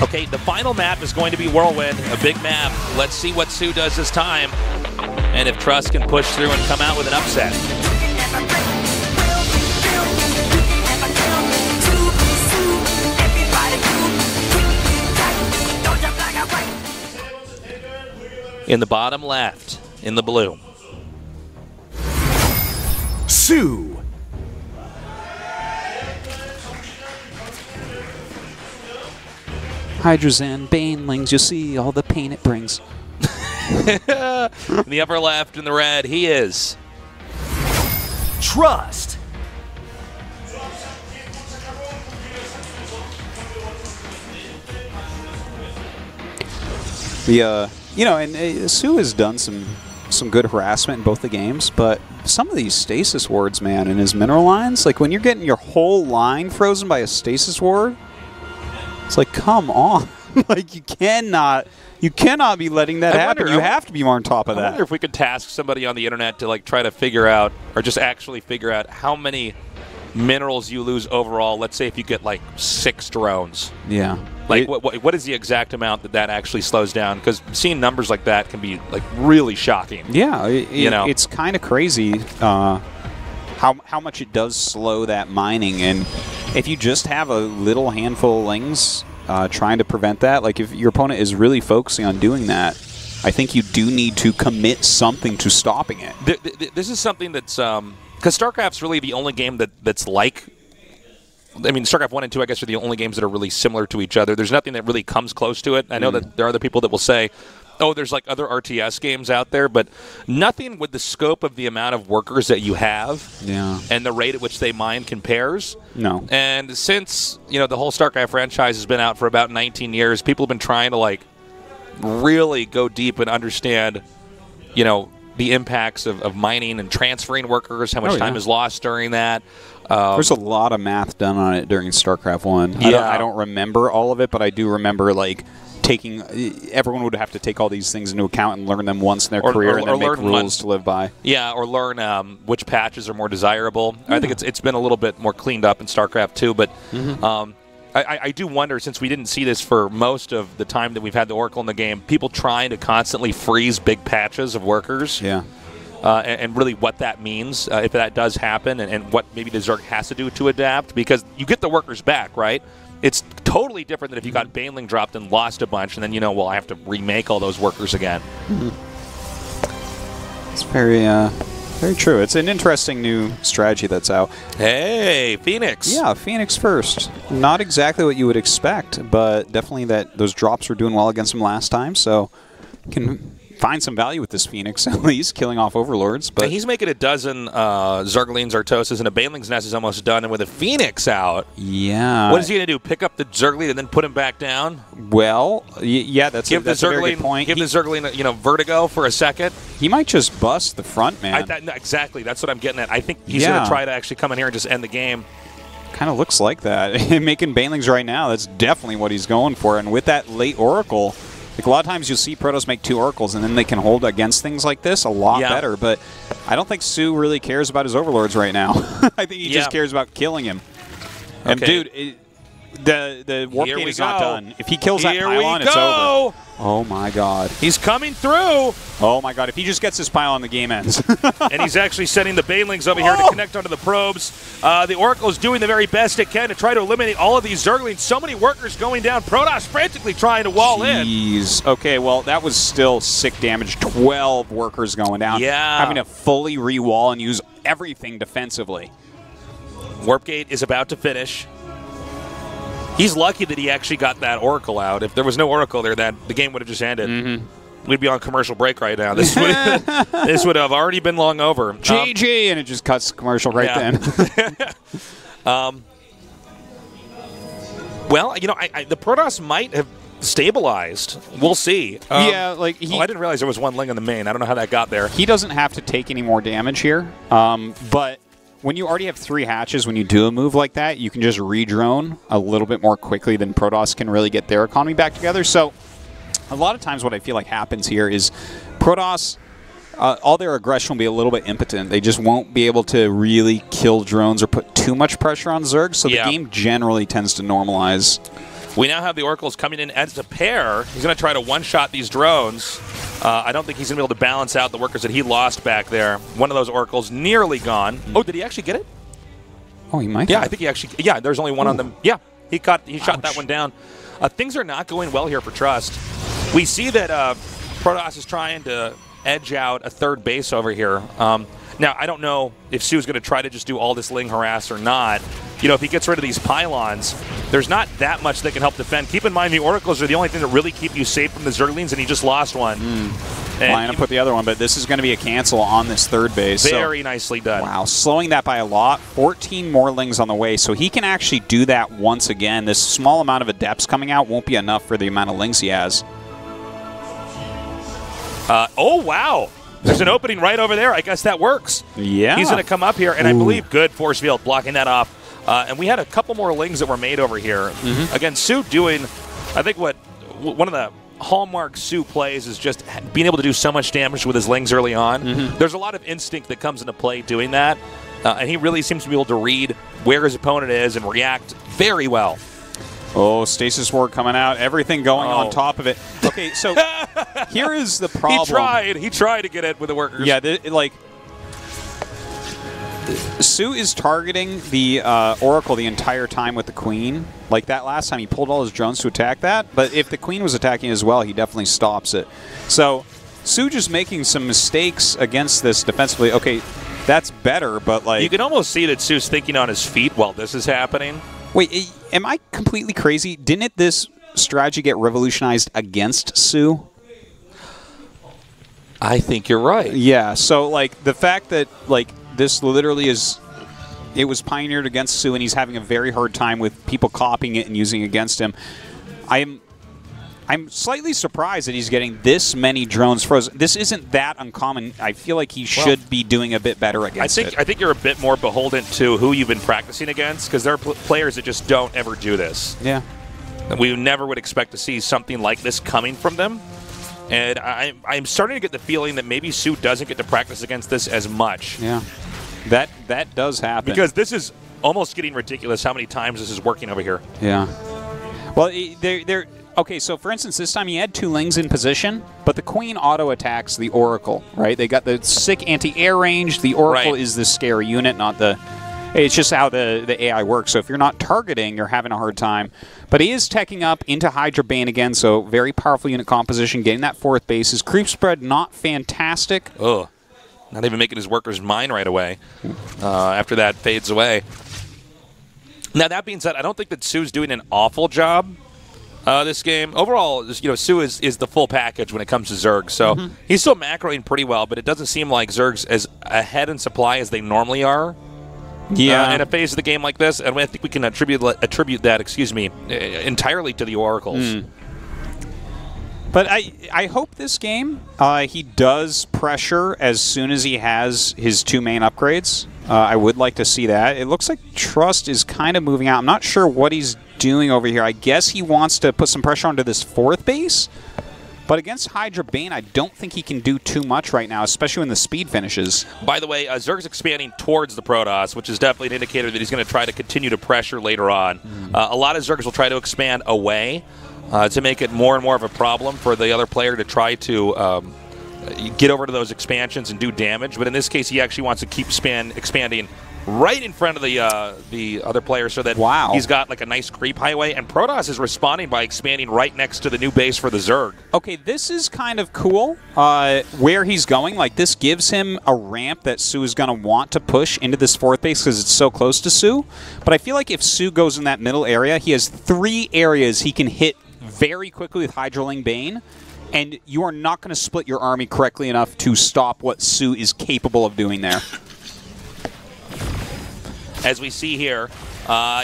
Okay, the final map is going to be Whirlwind, a big map. Let's see what soO does this time, and if Trust can push through and come out with an upset. In the bottom left, in the blue. soO. Hydras and Banelings, you see all the pain it brings. In the upper left, in the red, he is Trust. The you know, and soO has done some good harassment in both the games, but some of these stasis wards, man, and his mineral lines, like when you're getting your whole line frozen by a stasis ward, it's like, come on. Like, you cannot be letting that happen. You have to be more on top of that. I wonder if we could task somebody on the internet to, like, try to figure out, or just actually figure out how many minerals you lose overall. Let's say if you get, like, 6 drones. Yeah. Like, what is the exact amount that actually slows down? Because seeing numbers like that can be, like, really shocking. Yeah, you know, it's kind of crazy how much it does slow that mining. And if you just have a little handful of Lings trying to prevent that. Like, if your opponent is really focusing on doing that, I think you do need to commit something to stopping it. This is something that's because StarCraft's really the only game that's like. I mean, StarCraft 1 and 2, I guess, are the only games that are really similar to each other. There's nothing that really comes close to it. I know that there are other people that will say, oh, there's like other RTS games out there, but nothing with the scope of the amount of workers that you have and the rate at which they mine compares. No. And since, the whole StarCraft franchise has been out for about 19 years, people have been trying to, like, really go deep and understand, the impacts of mining and transferring workers, how much time is lost during that. There's a lot of math done on it during StarCraft 1. Yeah. I don't remember all of it, but I do remember, like, everyone would have to take all these things into account and learn them once in their career and then make rules to live by. Yeah, or learn which patches are more desirable. I think it's been a little bit more cleaned up in StarCraft 2, but I do wonder, since we didn't see this for most of the time that we've had the Oracle in the game, people trying to constantly freeze big patches of workers. Yeah. And really what that means, if that does happen, and what maybe the Zerg has to do to adapt, because you get the workers back, right? It's totally different than if you got Baneling dropped and lost a bunch, and then, well, I have to remake all those workers again. It's very true. It's an interesting new strategy that's out. Hey, Phoenix. Yeah, Phoenix first. Not exactly what you would expect, but definitely that those drops were doing well against him last time, so can find some value with this Phoenix, at least, killing off Overlords. But he's making a dozen Zerglings, Artoses, and a Baneling's Nest is almost done, and with a Phoenix out, yeah. What is he going to do, pick up the Zergling and then put him back down? Well, yeah, that's a very good point. Give the Zergling, vertigo for a second. He might just bust the front, man. Exactly, that's what I'm getting at. I think he's going to try to actually come in here and just end the game. Kind of looks like that. Making Banelings right now, that's definitely what he's going for. And with that late Oracle, like, a lot of times you'll see Protoss make 2 Oracles, and then they can hold against things like this a lot better. But I don't think soO really cares about his Overlords right now. I think he just cares about killing him. And, dude, the Warp Gate is not done. If he kills that pylon, it's over. Oh, my God. He's coming through. Oh, my God. If he just gets this pylon, the game ends. And he's actually sending the Banelings over here to connect onto the probes. The Oracle is doing the very best it can to try to eliminate all of these Zerglings. So many workers going down. Protoss frantically trying to wall in. Jeez. Okay, well, that was still sick damage. 12 workers going down. Yeah. Having to fully re-wall and use everything defensively. Warp Gate is about to finish. He's lucky that he actually got that Oracle out. If there was no Oracle there, the game would have just ended. We'd be on commercial break right now. This would have already been long over. GG, and it just cuts commercial right then. Well, the Protoss might have stabilized. We'll see. Yeah, like I didn't realize there was one Ling in the main. I don't know how that got there. He doesn't have to take any more damage here, but when you already have 3 hatches, when you do a move like that, you can just re-drone a little bit more quickly than Protoss can really get their economy back together. So a lot of times what I feel like happens here is Protoss, all their aggression will be a little bit impotent. They just won't be able to really kill drones or put too much pressure on Zerg, so the game generally tends to normalize. We now have the Oracles coming in as a pair. He's going to try to one-shot these drones. I don't think he's going to be able to balance out the workers that he lost back there. One of those Oracles nearly gone. Oh, did he actually get it? Oh, he might. Yeah, I think he actually. Yeah, there's only one on them. Yeah, he shot that one down. Things are not going well here for Trust. We see that Protoss is trying to edge out a third base over here. Now, I don't know if soO's going to try to just do all this Ling harass or not. If he gets rid of these pylons, there's not that much that can help defend. Keep in mind, the Oracles are the only thing that really keep you safe from the Zerglings, and he just lost one. Line up with the other one, but this is going to be a cancel on this third base. Very nicely done. Wow, slowing that by a lot. 14 more Lings on the way, so he can actually do that once again. This small amount of Adepts coming out won't be enough for the amount of Lings he has. Oh, wow. There's an opening right over there. I guess that works. Yeah. He's going to come up here, and I believe good force field blocking that off. And we had a couple more Lings that were made over here. Again, soO doing, I think one of the hallmark soO plays is just being able to do so much damage with his Lings early on. There's a lot of instinct that comes into play doing that, and he really seems to be able to read where his opponent is and react very well. Oh, Stasis Ward coming out. Everything going on top of it. Okay, so here is the problem. He tried to get it with the workers. Yeah, soO is targeting the Oracle the entire time with the Queen. Like that last time, he pulled all his drones to attack that. But if the Queen was attacking as well, he definitely stops it. So soO just making some mistakes against this defensively. Okay, that's better, but like... You can almost see that soO's thinking on his feet while this is happening. Wait, am I completely crazy? Didn't this strategy get revolutionized against soO? I think you're right. Yeah, so like the fact that like this literally is, it was pioneered against soO and he's having a very hard time with people copying it and using it against him. I'm slightly surprised that he's getting this many drones frozen. This isn't that uncommon. I feel like he should be doing a bit better against it. I think you're a bit more beholden to who you've been practicing against, because there are players that just don't ever do this. Yeah. We never would expect to see something like this coming from them. And I'm starting to get the feeling that maybe soO doesn't get to practice against this as much. Yeah. That does happen. Because this is almost getting ridiculous how many times this is working over here. Yeah. Well, they're okay, so for instance, this time he had 2 Lings in position, but the Queen auto-attacks the Oracle, right? They got the sick anti-air range. The Oracle is the scary unit, not the... It's just how the AI works. So if you're not targeting, you're having a hard time. But he is teching up into Hydra Bane again, so very powerful unit composition, getting that 4th base. His creep spread, not fantastic. Ugh. Not even making his workers mine right away after that fades away. Now, that being said, I don't think that soO's doing an awful job this game. Overall, you know, soO is the full package when it comes to Zerg, so he's still macroing pretty well, but it doesn't seem like Zerg's as ahead in supply as they normally are. Yeah. In a phase of the game like this, and I think we can attribute that, excuse me, entirely to the Oracles. But I hope this game he does pressure as soon as he has his 2 main upgrades. I would like to see that. It looks like Trust is kind of moving out. I'm not sure what he's doing over here. I guess he wants to put some pressure onto this 4th base. But against Hydra Bane, I don't think he can do too much right now, especially when the speed finishes. By the way, Zerg's expanding towards the Protoss, which is definitely an indicator that he's going to try to continue to pressure later on. A lot of Zergs will try to expand away to make it more and more of a problem for the other player to try to get over to those expansions and do damage. But in this case, he actually wants to keep expanding right in front of the other player so that he's got like a nice creep highway. And Protoss is responding by expanding right next to the new base for the Zerg. Okay, this is kind of cool where he's going. Like, this gives him a ramp that soO is going to want to push into this 4th base because it's so close to soO. But I feel like if soO goes in that middle area, he has 3 areas he can hit very quickly with Hydraling Bane. And you are not going to split your army correctly enough to stop what soO is capable of doing there. As we see here,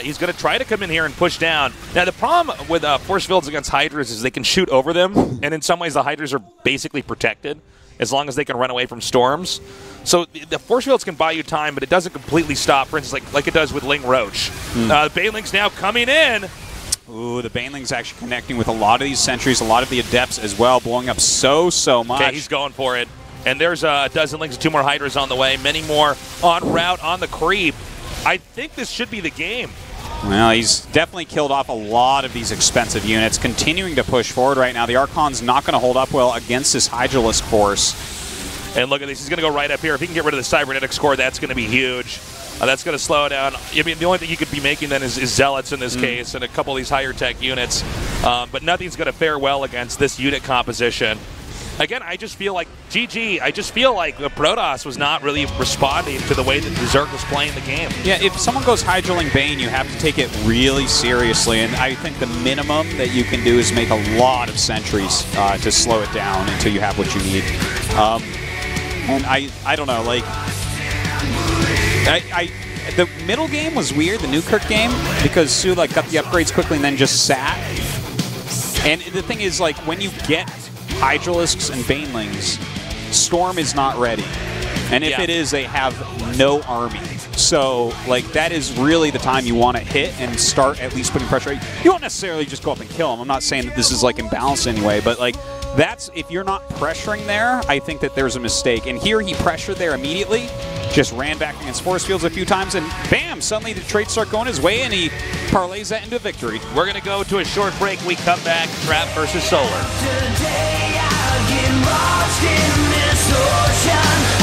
he's going to try to come in here and push down. Now, the problem with force fields against Hydras is they can shoot over them, and in some ways the Hydras are basically protected as long as they can run away from storms. So the force fields can buy you time, but it doesn't completely stop, for instance, like it does with Ling Roach. The Baneling's now coming in. Ooh, the Baneling's actually connecting with a lot of these sentries, a lot of the Adepts as well, blowing up so much. Okay, he's going for it. And there's a dozen Lings and 2 more Hydras on the way, many more en route on the creep. I think this should be the game. Well, he's definitely killed off a lot of these expensive units, continuing to push forward right now. The Archon's not going to hold up well against this Hydralisk force. And look at this. He's going to go right up here. If he can get rid of the Cybernetic Score, that's going to be huge. That's going to slow it down. I mean, the only thing he could be making then is Zealots in this case and a couple of these higher tech units. But nothing's going to fare well against this unit composition. Again, I just feel like, GG, I just feel like the Protoss was not really responding to the way that the Zerg was playing the game. Yeah, if someone goes Hydraling Bane, you have to take it really seriously, and I think the minimum that you can do is make a lot of sentries to slow it down until you have what you need. And I don't know, like, the middle game was weird, the Newkirk game, because soO like got the upgrades quickly and then just sat. And the thing is, like, when you get Hydralisks and Banelings, Storm is not ready. And if it is, they have no army. So, like, that is really the time you want to hit and start at least putting pressure. You won't necessarily just go up and kill them. I'm not saying that this is, like, imbalanced anyway, but, like, that's, if you're not pressuring there, I think that there's a mistake. And here he pressured there immediately, just ran back against force fields a few times, and bam, suddenly the traits start going his way, and he parlays that into a victory. We're going to go to a short break. We come back, Trap versus solar. Today I'll get lost in this ocean.